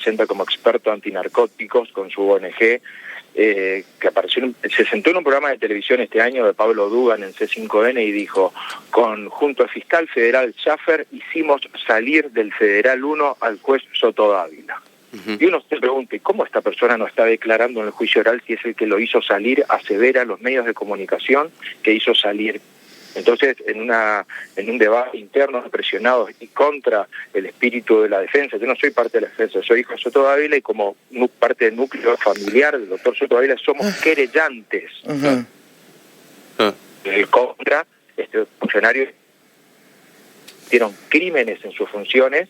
presenta como experto antinarcóticos con su ONG, que se sentó en un programa de televisión este año de Pablo Dugan en C5N y dijo, junto al fiscal federal Schaffer hicimos salir del Federal 1 al juez Soto Dávila. Y uno se pregunta, ¿cómo esta persona no está declarando en el juicio oral si es el que lo hizo salir, asevera los medios de comunicación que hizo salir? Entonces, en un debate interno, presionados y contra el espíritu de la defensa, yo no soy parte de la defensa, soy hijo de Soto Dávila y como parte del núcleo familiar del doctor Soto Dávila somos querellantes contra este funcionario. Hicieron crímenes en sus funciones,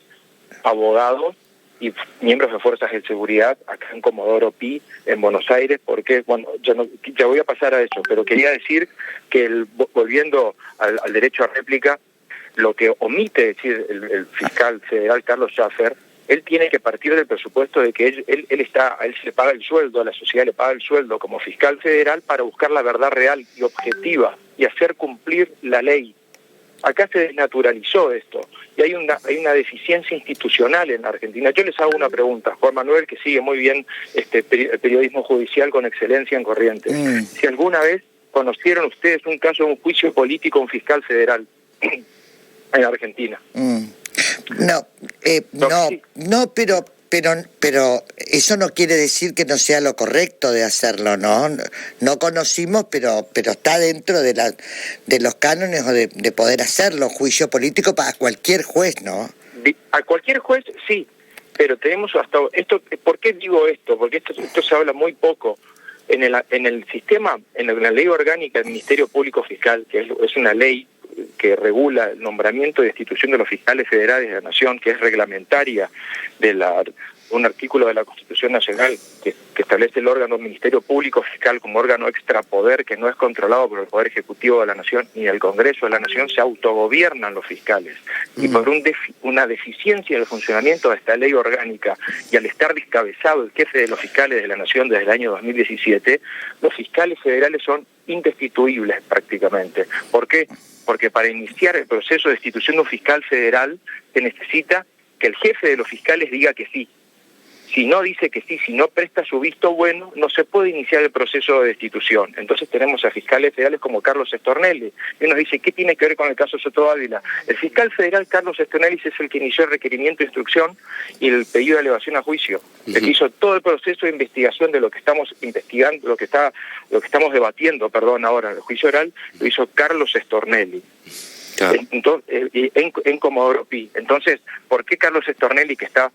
abogados y miembros de fuerzas de seguridad acá en Comodoro Pi, en Buenos Aires, porque, bueno, ya voy a pasar a eso, pero quería decir que, volviendo al derecho a réplica, lo que omite decir el fiscal federal Carlos Schaffer, él tiene que partir del presupuesto de que él se le paga el sueldo, a la sociedad le paga el sueldo como fiscal federal para buscar la verdad real y objetiva y hacer cumplir la ley. Acá se desnaturalizó esto y hay una deficiencia institucional en la Argentina. Yo les hago una pregunta, Juan Manuel, que sigue muy bien el periodismo judicial con excelencia en Corrientes. Si alguna vez conocieron ustedes un caso de un juicio político a un fiscal federal en Argentina. No, pero eso no quiere decir que no sea lo correcto de hacerlo, ¿no? No conocimos, pero está dentro de los cánones o de poder hacerlo, juicio político para cualquier juez, ¿no? A cualquier juez, sí, pero tenemos hasta esto. ¿Por qué digo esto? Porque esto se habla muy poco. En el sistema, en la ley orgánica del Ministerio Público Fiscal, que es una ley que regula el nombramiento y destitución de los fiscales federales de la Nación, que es reglamentaria de un artículo de la Constitución Nacional que establece el órgano Ministerio Público Fiscal como órgano extrapoder que no es controlado por el Poder Ejecutivo de la Nación ni el Congreso de la Nación, se autogobiernan los fiscales. Y por una deficiencia en el funcionamiento de esta ley orgánica y al estar descabezado el jefe de los fiscales de la Nación desde el año 2017, los fiscales federales son indestituibles prácticamente. ¿Por qué? Porque para iniciar el proceso de destitución de un fiscal federal se necesita que el jefe de los fiscales diga que sí. Si no dice que sí, si no presta su visto bueno, no se puede iniciar el proceso de destitución. Entonces tenemos a fiscales federales como Carlos Stornelli. Y nos dice, ¿qué tiene que ver con el caso Soto Dávila? El fiscal federal Carlos Stornelli es el que inició el requerimiento de instrucción y el pedido de elevación a juicio. El que hizo todo el proceso de investigación de lo que estamos investigando, lo que estamos debatiendo, ahora en el juicio oral, lo hizo Carlos Stornelli. Claro. En Comodoro Pi. Entonces, ¿por qué Carlos Stornelli, que está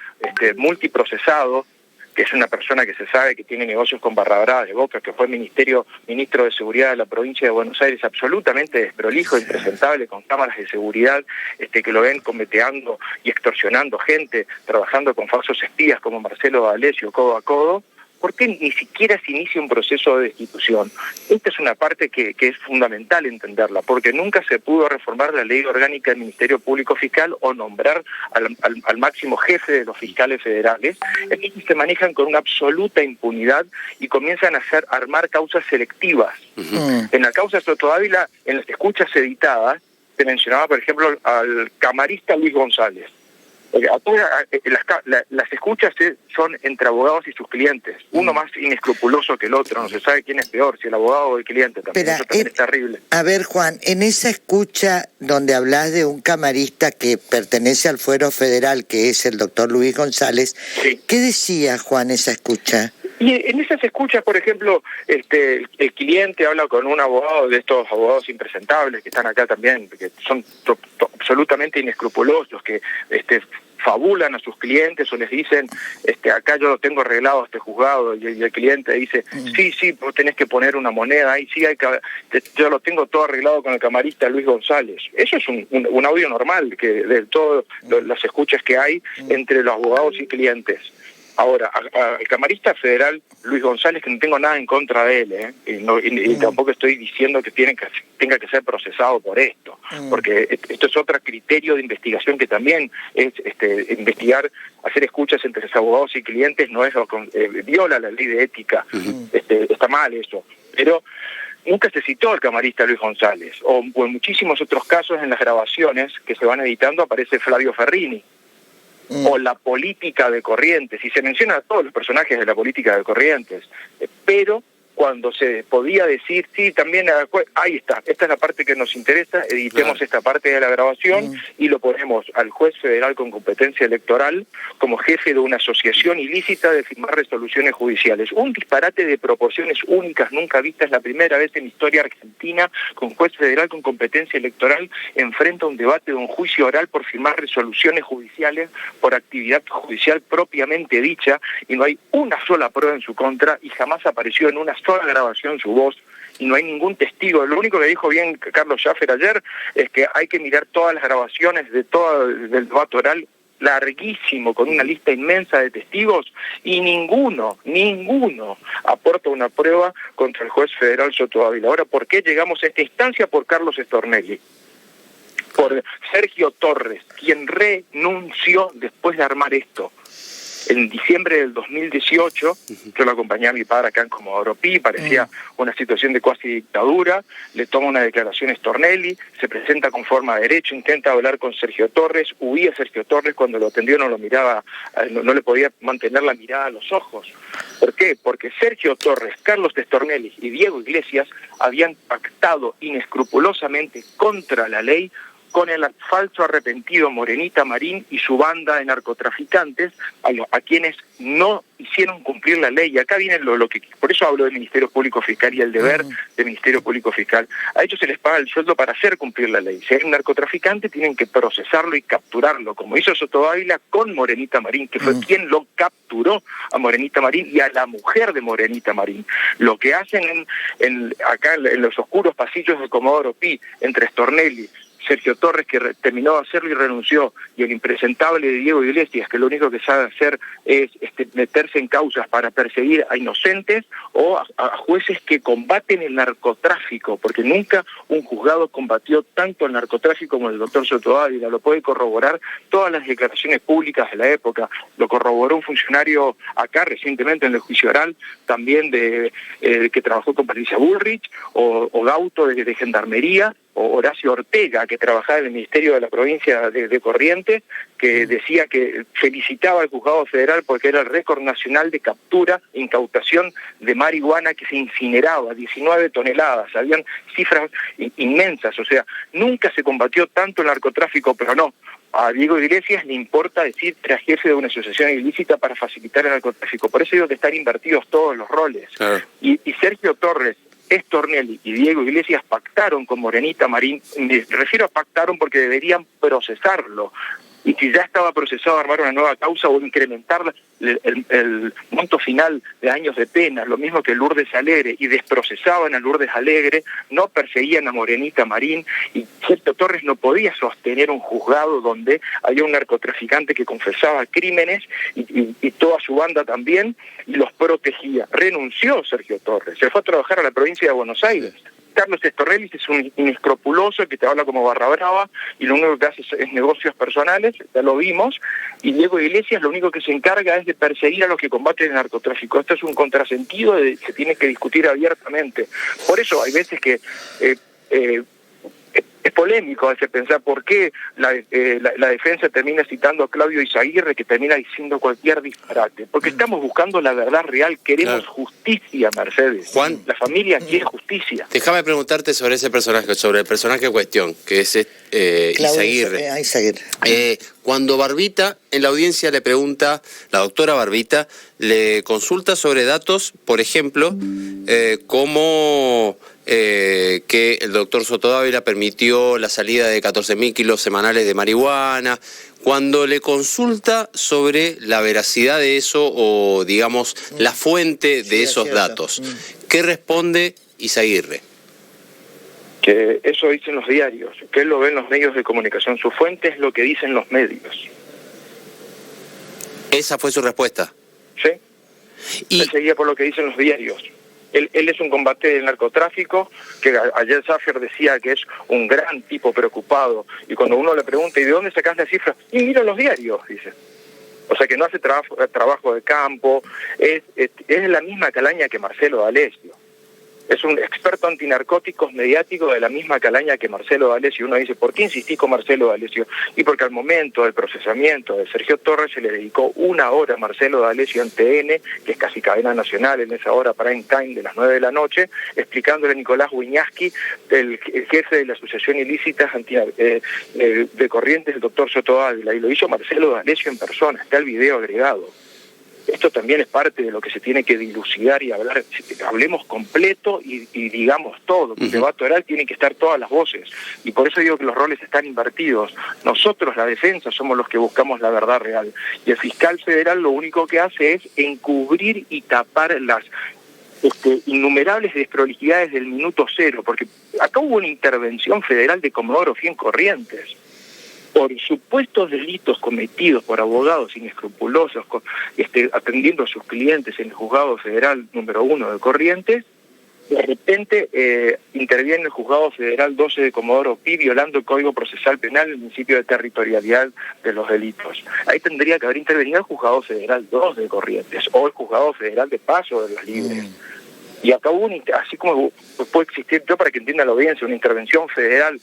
multiprocesado, que es una persona que se sabe que tiene negocios con Barra Brava de Boca, que fue ministro de Seguridad de la provincia de Buenos Aires, absolutamente desprolijo, impresentable, con cámaras de seguridad, que lo ven cometeando y extorsionando gente, trabajando con falsos espías como Marcelo D'Alessio, codo a codo? ¿Por qué ni siquiera se inicia un proceso de destitución? Esta es una parte que es fundamental entenderla, porque nunca se pudo reformar la ley orgánica del Ministerio Público Fiscal o nombrar al máximo jefe de los fiscales federales. Aquí se manejan con una absoluta impunidad y comienzan a armar causas selectivas. En la causa Soto Dávila, en las escuchas editadas, se mencionaba, por ejemplo, al camarista Luis González. Las escuchas son entre abogados y sus clientes, uno más inescrupuloso que el otro, no se sabe quién es peor, si el abogado o el cliente también. Eso también es terrible. A ver, Juan, en esa escucha donde hablas de un camarista que pertenece al fuero federal, que es el doctor Luis González, sí. ¿Qué decía, Juan, esa escucha? Y en esas escuchas, por ejemplo, el cliente habla con un abogado de estos abogados impresentables que están acá también, que son absolutamente inescrupulosos, que fabulan a sus clientes o les dicen, acá yo lo tengo arreglado a este juzgado, y el cliente dice, sí, vos tenés que poner una moneda ahí, sí, yo lo tengo todo arreglado con el camarista Luis González. Eso es un audio normal que de todas las escuchas que hay entre los abogados y clientes. Ahora, al camarista federal Luis González, que no tengo nada en contra de él, y tampoco estoy diciendo que tenga que ser procesado por esto, porque esto es otro criterio de investigación que también es investigar, hacer escuchas entre los abogados y clientes no es viola la ley de ética, está mal eso, pero nunca se citó al camarista Luis González, o en muchísimos otros casos en las grabaciones que se van editando aparece Flavio Ferrini. o la política de Corrientes, y se menciona a todos los personajes de la política de Corrientes, pero cuando se podía decir, sí, también, ahí está, esta es la parte que nos interesa, editemos esta parte de la grabación y lo ponemos al juez federal con competencia electoral como jefe de una asociación ilícita de firmar resoluciones judiciales. Un disparate de proporciones únicas, nunca vistas, la primera vez en la historia argentina con juez federal con competencia electoral enfrenta un debate de un juicio oral por firmar resoluciones judiciales por actividad judicial propiamente dicha, y no hay una sola prueba en su contra y jamás apareció en una sola grabación su voz, y no hay ningún testigo. Lo único que dijo bien Carlos Schaffer ayer es que hay que mirar todas las grabaciones de todo del debate oral, larguísimo, con una lista inmensa de testigos, y ninguno aporta una prueba contra el juez federal Soto Ávila. Ahora, ¿por qué llegamos a esta instancia? Por Carlos Stornelli, por Sergio Torres, quien renunció después de armar esto. En diciembre del 2018, yo lo acompañé a mi padre acá en Comodoro Pi, parecía una situación de cuasi dictadura, le toma una declaración a Stornelli, se presenta con forma de derecho, intenta hablar con Sergio Torres, huía Sergio Torres, cuando lo atendió no lo miraba, no le podía mantener la mirada a los ojos. ¿Por qué? Porque Sergio Torres, Carlos Stornelli y Diego Iglesias habían pactado inescrupulosamente contra la ley con el falso arrepentido Morenita Marín y su banda de narcotraficantes, a quienes no hicieron cumplir la ley. Y acá viene lo que, por eso hablo del Ministerio Público Fiscal y el deber del Ministerio Público Fiscal. A ellos se les paga el sueldo para hacer cumplir la ley. Si hay un narcotraficante, tienen que procesarlo y capturarlo, como hizo Soto Ávila con Morenita Marín, que fue quien lo capturó a Morenita Marín y a la mujer de Morenita Marín. Lo que hacen acá en los oscuros pasillos de Comodoro Pi, entre Stornelli, Sergio Torres, que terminó de hacerlo y renunció, y el impresentable de Diego Iglesias, que lo único que sabe hacer es meterse en causas para perseguir a inocentes o a jueces que combaten el narcotráfico, porque nunca un juzgado combatió tanto el narcotráfico como el doctor Soto Ávila. Lo puede corroborar todas las declaraciones públicas de la época, lo corroboró un funcionario acá recientemente en el juicio oral, también que trabajó con Patricia Bullrich, o Gauto de Gendarmería, o Horacio Ortega, que trabajaba en el Ministerio de la Provincia de Corrientes, que decía que felicitaba al Juzgado Federal porque era el récord nacional de captura e incautación de marihuana que se incineraba, 19 toneladas, habían cifras inmensas, o sea, nunca se combatió tanto el narcotráfico, pero no. A Diego Iglesias le importa decir que era jefe de una asociación ilícita para facilitar el narcotráfico. Por eso digo que están invertidos todos los roles. Claro. Y Sergio Torres, Stornelli y Diego Iglesias pactaron con Morenita Marín. Me refiero a pactaron porque deberían procesarlo. Y si ya estaba procesado, armar una nueva causa o incrementar el monto final de años de pena, lo mismo que Lourdes Alegre, y desprocesaban a Lourdes Alegre, no perseguían a Morenita Marín, y Sergio Torres no podía sostener un juzgado donde había un narcotraficante que confesaba crímenes y toda su banda también, y los protegía. Renunció Sergio Torres, se fue a trabajar a la provincia de Buenos Aires. Carlos Stornelli es un inescrupuloso que te habla como barra brava y lo único que hace es negocios personales, ya lo vimos, y Diego Iglesias lo único que se encarga es de perseguir a los que combaten el narcotráfico. Esto es un contrasentido, se tiene que discutir abiertamente. Por eso hay veces que es polémico a veces pensar por qué la defensa termina citando a Claudio Izaguirre, que termina diciendo cualquier disparate. Porque estamos buscando la verdad real, queremos justicia, Mercedes. Juan, la familia quiere justicia. Déjame preguntarte sobre ese personaje, sobre el personaje en cuestión, que es Izaguirre. Cuando Barbita en la audiencia le pregunta, la doctora Barbita, le consulta sobre datos, por ejemplo, cómo que el doctor Soto Ávila permitió la salida de 14.000 kilos semanales de marihuana. Cuando le consulta sobre la veracidad de eso o, digamos, la fuente de esos datos, ¿qué responde Izaguirre? Que eso dicen los diarios, que él lo ve en los medios de comunicación. Su fuente es lo que dicen los medios. ¿Esa fue su respuesta? Sí. Él seguía por lo que dicen los diarios. Él es un combate del narcotráfico, que ayer Schaffer decía que es un gran tipo preocupado. Y cuando uno le pregunta, ¿y de dónde sacás la cifra? Y mira los diarios, dice. O sea que no hace trabajo de campo, es la misma calaña que Marcelo D'Alessio. Es un experto antinarcóticos mediático de la misma calaña que Marcelo D'Alessio. Uno dice, ¿por qué insistí con Marcelo D'Alessio? Y porque al momento del procesamiento de Sergio Torres se le dedicó 1 hora a Marcelo D'Alessio en TN, que es casi cadena nacional en esa hora prime time de las 9 de la noche, explicándole a Nicolás Wiñaski, el jefe de la Asociación Ilícita de Corrientes, el doctor Soto Ávila, y lo hizo Marcelo D'Alessio en persona, está el video agregado. Esto también es parte de lo que se tiene que dilucidar y hablar. Hablemos completo y digamos todo. El debate oral tiene que estar todas las voces. Y por eso digo que los roles están invertidos. Nosotros, la defensa, somos los que buscamos la verdad real. Y el fiscal federal lo único que hace es encubrir y tapar las innumerables desprolijidades del minuto cero. Porque acá hubo una intervención federal de Comodoro Pi en Corrientes por supuestos delitos cometidos por abogados inescrupulosos, atendiendo a sus clientes en el Juzgado Federal número 1 de Corrientes. De repente interviene el Juzgado Federal 12 de Comodoro Pi, violando el Código Procesal Penal, el principio de territorialidad de los delitos. Ahí tendría que haber intervenido el Juzgado Federal 2 de Corrientes, o el Juzgado Federal de Paso de los Libres. Y acá hubo, así como puede existir, yo para que entienda la audiencia, una intervención federal,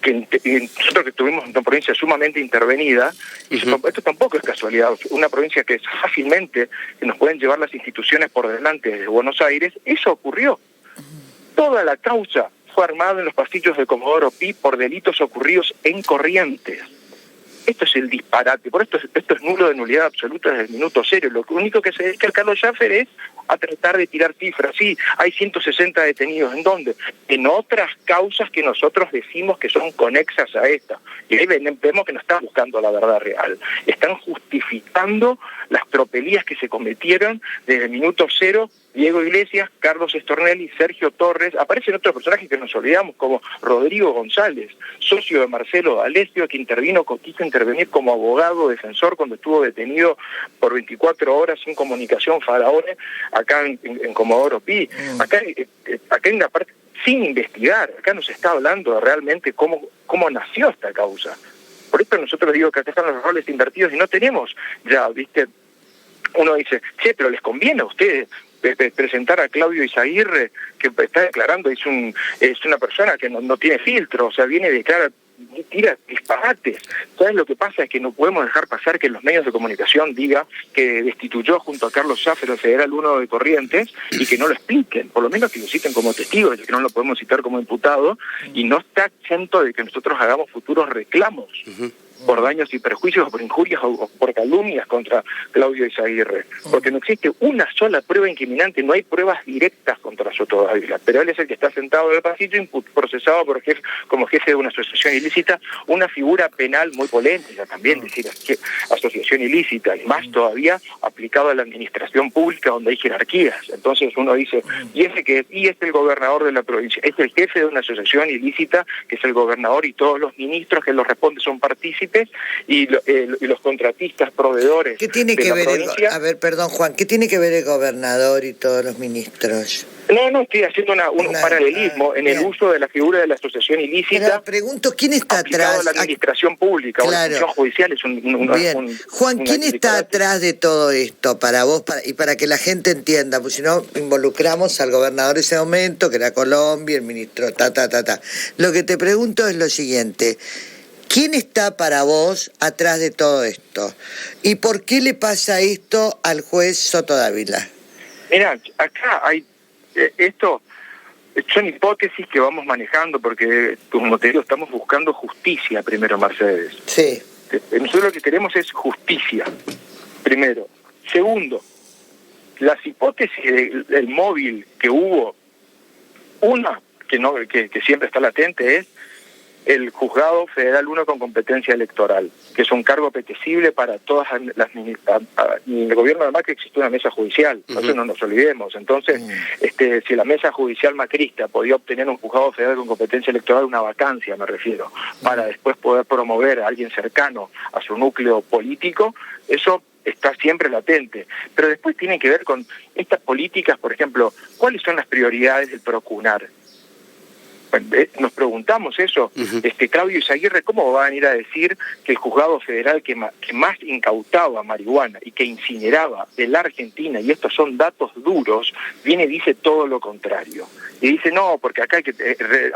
que nosotros que tuvimos una provincia sumamente intervenida, y esto tampoco es casualidad, una provincia que fácilmente nos pueden llevar las instituciones por delante desde Buenos Aires, eso ocurrió. Toda la causa fue armada en los pasillos de Comodoro Pi por delitos ocurridos en Corrientes. Esto es el disparate, por esto es nulo de nulidad absoluta desde el minuto cero. Lo único que se dedica el Carlos Schaffer es a tratar de tirar cifras. Sí, hay 160 detenidos. ¿En dónde? En otras causas que nosotros decimos que son conexas a esta. Y ahí vemos que no están buscando la verdad real. Están justificando las tropelías que se cometieron desde el minuto cero. Diego Iglesias, Carlos Stornelli, Sergio Torres, aparecen otros personajes que nos olvidamos, como Rodrigo González, socio de Marcelo D'Alessio, que quiso intervenir como abogado defensor cuando estuvo detenido por 24 horas sin comunicación faraone acá en Comodoro Pi. Acá hay una parte sin investigar, acá nos está hablando de realmente cómo nació esta causa. Por eso nosotros digo que acá están los roles invertidos y no tenemos ya, ¿viste? Uno dice, che, pero les conviene a ustedes presentar a Claudio Izaguirre, que está declarando, es una persona que no tiene filtro, o sea, viene y declara, tira disparates. ¿Sabes lo que pasa? Es que no podemos dejar pasar que los medios de comunicación diga que destituyó junto a Carlos Schaffer el Federal 1 de Corrientes y que no lo expliquen, por lo menos que lo citen como testigo, que no lo podemos citar como imputado, y no está exento de que nosotros hagamos futuros reclamos por daños y perjuicios, o por injurias o por calumnias contra Claudio Izaguirre, porque no existe una sola prueba incriminante, no hay pruebas directas contra Soto Ávila, pero él es el que está sentado en el pasillo procesado como jefe de una asociación ilícita, una figura penal muy polémica también, decir asociación ilícita, y más todavía aplicado a la administración pública donde hay jerarquías. Entonces uno dice, y es el gobernador de la provincia, es el jefe de una asociación ilícita, que es el gobernador, y todos los ministros que los responden son partícipes, y los contratistas, proveedores. ¿Qué tiene que ver perdón, Juan, ¿qué tiene que ver el gobernador y todos los ministros? No, estoy haciendo un paralelismo en el uso de la figura de la asociación ilícita. Pero pregunto, ¿quién está atrás? A la administración pública, claro. O la función judicial es Juan, ¿quién está atrás de todo esto para vos y para que la gente entienda? Porque si no, involucramos al gobernador de ese momento, que era Colombia, el ministro, Lo que te pregunto es lo siguiente. ¿Quién está para vos atrás de todo esto? ¿Y por qué le pasa esto al juez Soto Ávila? Mirá, acá hay son hipótesis que vamos manejando porque, como te digo, estamos buscando justicia primero, Mercedes. Sí. Nosotros lo que queremos es justicia, primero. Segundo, las hipótesis del móvil que hubo, una que siempre está latente es el Juzgado Federal 1 con competencia electoral, que es un cargo apetecible para todas las... En el gobierno de Macri existe una mesa judicial, eso no nos olvidemos. Entonces, si la mesa judicial macrista podía obtener un Juzgado Federal con competencia electoral, una vacancia me refiero, para después poder promover a alguien cercano a su núcleo político, eso está siempre latente. Pero después tiene que ver con estas políticas, por ejemplo, ¿cuáles son las prioridades del PROCUNAR? Nos preguntamos eso. Claudio Izaguirre, ¿cómo va a venir a decir que el juzgado federal que más incautaba marihuana y que incineraba de la Argentina, y estos son datos duros, viene y dice todo lo contrario? Y dice, no, porque acá hay que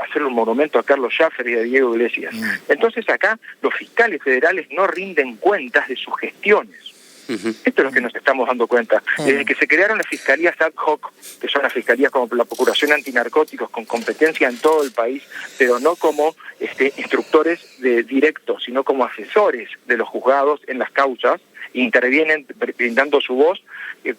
hacer un monumento a Carlos Schaffer y a Diego Iglesias. Entonces acá los fiscales federales no rinden cuentas de sus gestiones. Esto es lo que nos estamos dando cuenta. Desde que se crearon las fiscalías ad hoc, que son las fiscalías como la Procuración Antinarcóticos, con competencia en todo el país, pero no como instructores directos, sino como asesores de los juzgados en las causas, intervienen brindando su voz,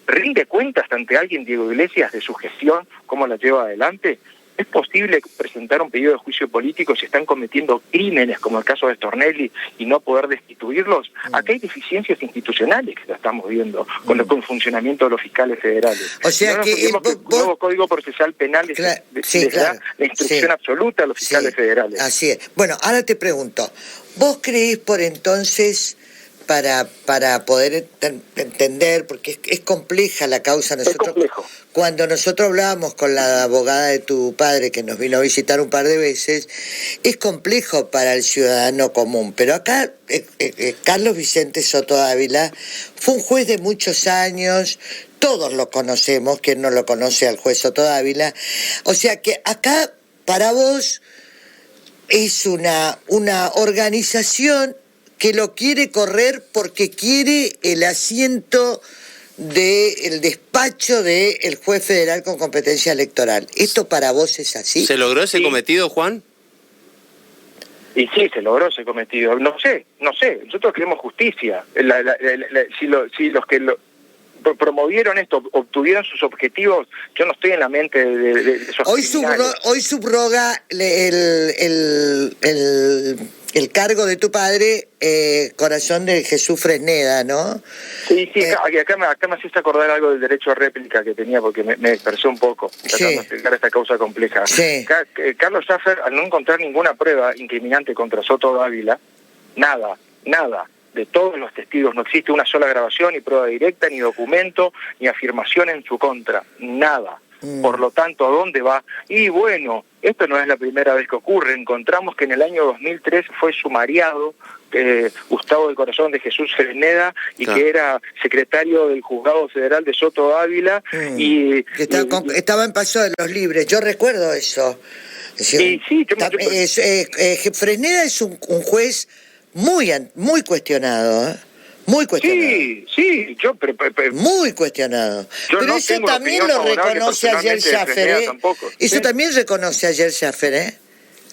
rinde cuentas ante alguien, Diego Iglesias, de su gestión, cómo la lleva adelante. ¿Es posible presentar un pedido de juicio político si están cometiendo crímenes, como el caso de Stornelli, y no poder destituirlos? Acá hay deficiencias institucionales que estamos viendo con el funcionamiento de los fiscales federales. O sea, que el nuevo Código Procesal Penal da la instrucción absoluta a los fiscales federales. Así es. Bueno, ahora te pregunto, ¿vos creés por entonces, para poder entender, porque es compleja la causa, cuando nosotros hablábamos con la abogada de tu padre, que nos vino a visitar un par de veces, es complejo para el ciudadano común, pero acá Carlos Vicente Soto Ávila fue un juez de muchos años, todos lo conocemos, quien no lo conoce al juez Soto Ávila, o sea que acá para vos es una organización que lo quiere correr porque quiere el asiento del despacho del juez federal con competencia electoral. ¿Esto para vos es así? ¿Se logró ese cometido, Juan? Y sí, se logró ese cometido. No sé. Nosotros queremos justicia. Si los que promovieron esto, obtuvieron sus objetivos, yo no estoy en la mente de esos criminales. Hoy subroga el cargo de tu padre, Corazón de Jesús Fresneda, ¿no? Sí, acá me haciste acordar algo del derecho a réplica que tenía, porque me dispersé un poco tratando de explicar esta causa compleja. Carlos Schaffer, al no encontrar ninguna prueba incriminante contra Soto Ávila, nada, de todos los testigos, no existe una sola grabación, ni prueba directa, ni documento, ni afirmación en su contra, nada. Por lo tanto, ¿a dónde va? Y bueno, esto no es la primera vez que ocurre. Encontramos que en el año 2003 fue sumariado Gustavo del Corazón de Jesús Fresneda, y que era secretario del Juzgado Federal de Soto Ávila. Estaba en Paso de los Libres, yo recuerdo eso. Fresneda es un juez muy cuestionado, muy cuestionado. Muy cuestionado. Pero eso también lo reconoce ayer Schaffer, Eso también reconoce ayer Schaffer,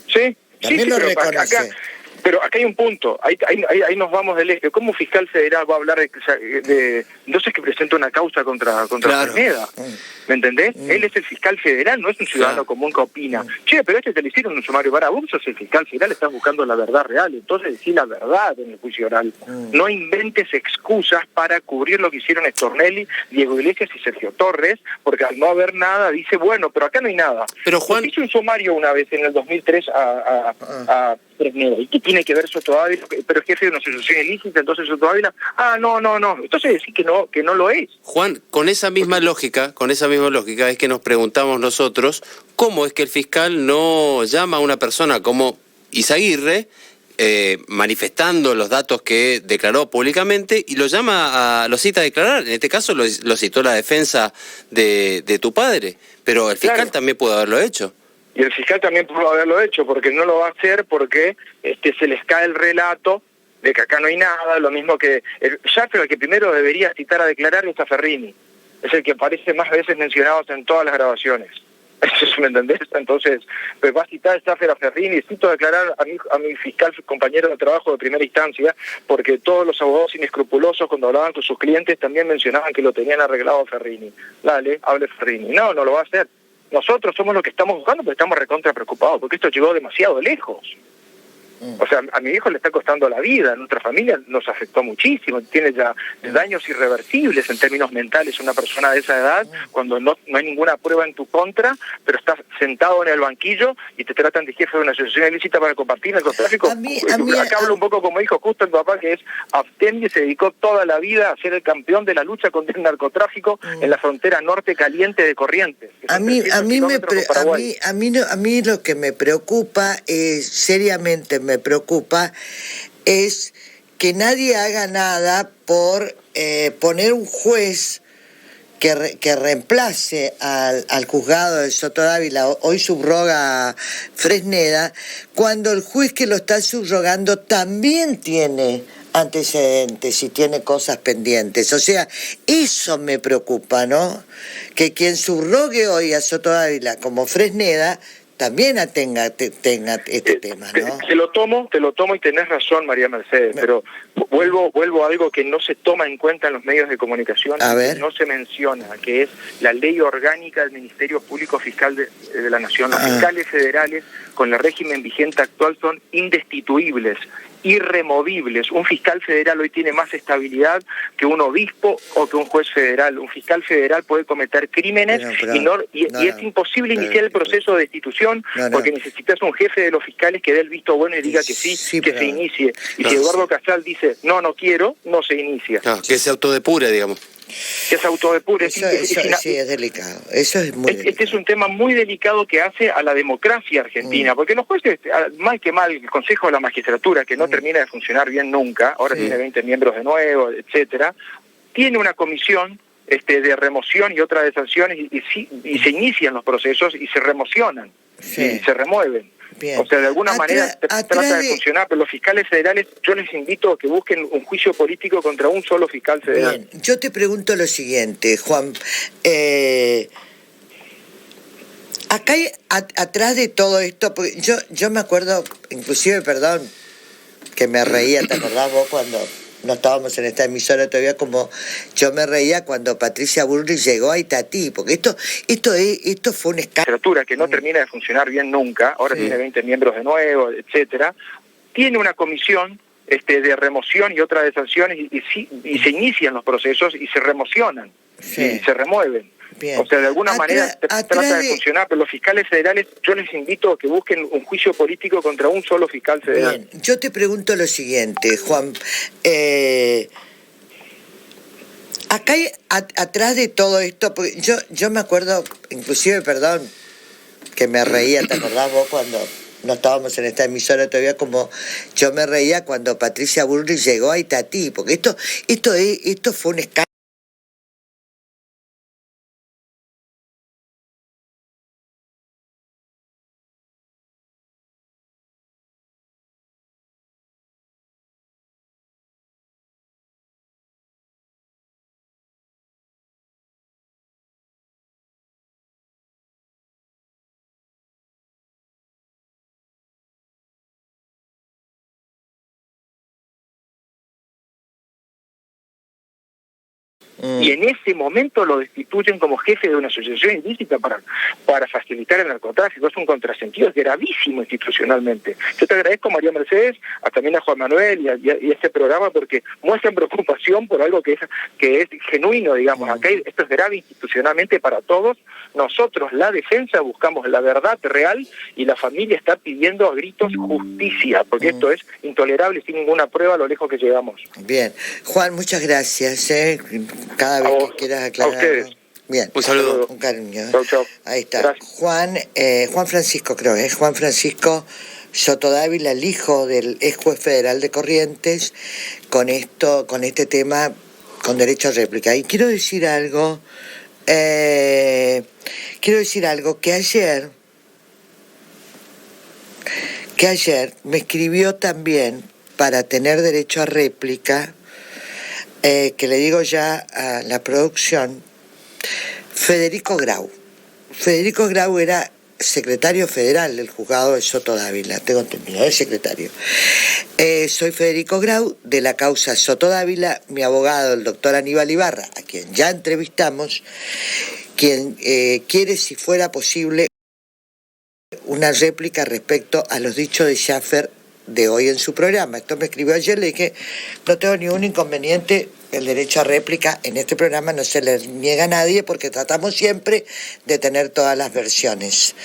Sí. También lo reconoce. Pero acá hay un punto, ahí nos vamos del eje. ¿Cómo un fiscal federal va a hablar de entonces que presenta una causa contra Fresneda? ¿Me entendés? Él es el fiscal federal, no es un ciudadano común que opina. Pero te lo hicieron en un sumario. Vos sos el fiscal federal, estás buscando la verdad real, entonces decí la verdad en el juicio oral. No inventes excusas para cubrir lo que hicieron Stornelli, Diego Iglesias y Sergio Torres, porque al no haber nada dice, bueno, pero acá no hay nada. Pero Juan hizo un sumario una vez en el 2003 a Fresneda. ¿Y qué tiene que ver Soto Ávila? Pero es jefe de una asociación ilícita, entonces Soto Ávila, no. Entonces decir que no lo es. Juan, con esa misma lógica es que nos preguntamos nosotros cómo es que el fiscal no llama a una persona como Izaguirre, manifestando los datos que declaró públicamente, y lo cita a declarar. En este caso lo citó la defensa de tu padre, pero el fiscal también pudo haberlo hecho. Y el fiscal también pudo haberlo hecho, porque no lo va a hacer porque se les cae el relato de que acá no hay nada, lo mismo que Schaffer, el que primero debería citar a declarar es a Ferrini, es el que aparece más veces mencionado en todas las grabaciones. ¿Eso me entendés? Entonces, pues va a citar Schaffer a Ferrini, cito a declarar a mi fiscal compañero de trabajo de primera instancia, porque todos los abogados inescrupulosos cuando hablaban con sus clientes también mencionaban que lo tenían arreglado a Ferrini. Dale, hable Ferrini. No lo va a hacer. Nosotros somos los que estamos buscando, pero estamos recontra preocupados, porque esto llegó demasiado lejos. O sea, a mi hijo le está costando la vida, a nuestra familia nos afectó muchísimo, tiene ya daños irreversibles en términos mentales una persona de esa edad, cuando no hay ninguna prueba en tu contra, pero estás sentado en el banquillo y te tratan de jefe de una asociación ilícita para compartir narcotráfico. Acá hablo un poco como dijo justo el papá, que es abstemio, y se dedicó toda la vida a ser el campeón de la lucha contra el narcotráfico en la frontera norte caliente de Corrientes. A mí lo que me preocupa, seriamente me preocupa, es que nadie haga nada por poner un juez que reemplace al juzgado de Soto Dávila, hoy subroga Fresneda, cuando el juez que lo está subrogando también tiene antecedentes y tiene cosas pendientes. O sea, eso me preocupa, ¿no? Que quien subrogue hoy a Soto Dávila como Fresneda también tenga este tema, ¿no? Te lo tomo y tenés razón, María Mercedes, pero vuelvo a algo que no se toma en cuenta en los medios de comunicación, que no se menciona, que es la ley orgánica del Ministerio Público Fiscal de la Nación. Los fiscales federales, con el régimen vigente actual, son indestituibles, irremovibles. Un fiscal federal hoy tiene más estabilidad que un obispo o que un juez federal. Un fiscal federal puede cometer crímenes y es imposible iniciar el proceso de destitución porque necesitas un jefe de los fiscales que dé el visto bueno y diga que sí, que se inicie. Y si Eduardo Casal dice no quiero, no se inicia. Que se autodepure, digamos. Que se autodepure. Sí, es delicado. Eso es muy delicado. Este es un tema muy delicado que hace a la democracia argentina, porque los jueces, mal que mal, el Consejo de la Magistratura, que no termina de funcionar bien nunca, ahora tiene 20 miembros de nuevo, etcétera, tiene una comisión de remoción y otra de sanciones y se inician los procesos y se remocionan, y se remueven. Bien. O sea, de alguna manera trata de funcionar, pero los fiscales federales, yo les invito a que busquen un juicio político contra un solo fiscal federal. Bien. Yo te pregunto lo siguiente, Juan. Acá hay, atrás de todo esto, porque yo me acuerdo, inclusive, perdón, que me reía, ¿te acordás vos cuando no estábamos en esta emisora todavía? Como yo me reía cuando Patricia Bullrich llegó a Itatí, porque esto fue un escándalo. Que no termina de funcionar bien nunca, ahora tiene 20 miembros de nuevo, etcétera, tiene una comisión de remoción y otra de sanciones y se inician los procesos y se remocionan, y se remueven. Bien. O sea, de alguna manera trata de funcionar, pero los fiscales federales, yo les invito a que busquen un juicio político contra un solo fiscal federal. Bien. Yo te pregunto lo siguiente, Juan. Acá hay, atrás de todo esto, porque yo me acuerdo, inclusive, perdón, que me reía, ¿te acordás vos cuando no estábamos en esta emisora todavía? Como yo me reía cuando Patricia Bullrich llegó a Itatí, porque esto fue un escándalo. Y en ese momento lo destituyen como jefe de una asociación ilícita para facilitar el narcotráfico. Es un contrasentido gravísimo institucionalmente. Yo te agradezco, María Mercedes, también a Juan Manuel y a este programa, porque muestran preocupación por algo que es genuino, digamos. Acá esto es grave institucionalmente para todos. Nosotros, la defensa, buscamos la verdad real y la familia está pidiendo a gritos justicia, porque esto es intolerable sin ninguna prueba a lo lejos que llegamos. Bien. Juan, muchas gracias. Cada vez que quieras aclarar. A ustedes. Bien. Un saludo. Un cariño. Chau. Ahí está. Gracias. Juan Francisco, creo, Juan Francisco Soto Dávila, el hijo del ex juez federal de Corrientes, con este tema, con derecho a réplica. Y quiero decir algo, que ayer me escribió también, para tener derecho a réplica, que le digo ya a la producción, Federico Grau. Federico Grau era secretario federal del juzgado de Soto Dávila, tengo entendido, es secretario. Soy Federico Grau, de la causa Soto Dávila, mi abogado, el doctor Aníbal Ibarra, a quien ya entrevistamos, quien quiere, si fuera posible, una réplica respecto a los dichos de Schaffer de hoy en su programa. Esto me escribió ayer, le dije, no tengo ningún inconveniente, el derecho a réplica en este programa no se le niega a nadie porque tratamos siempre de tener todas las versiones.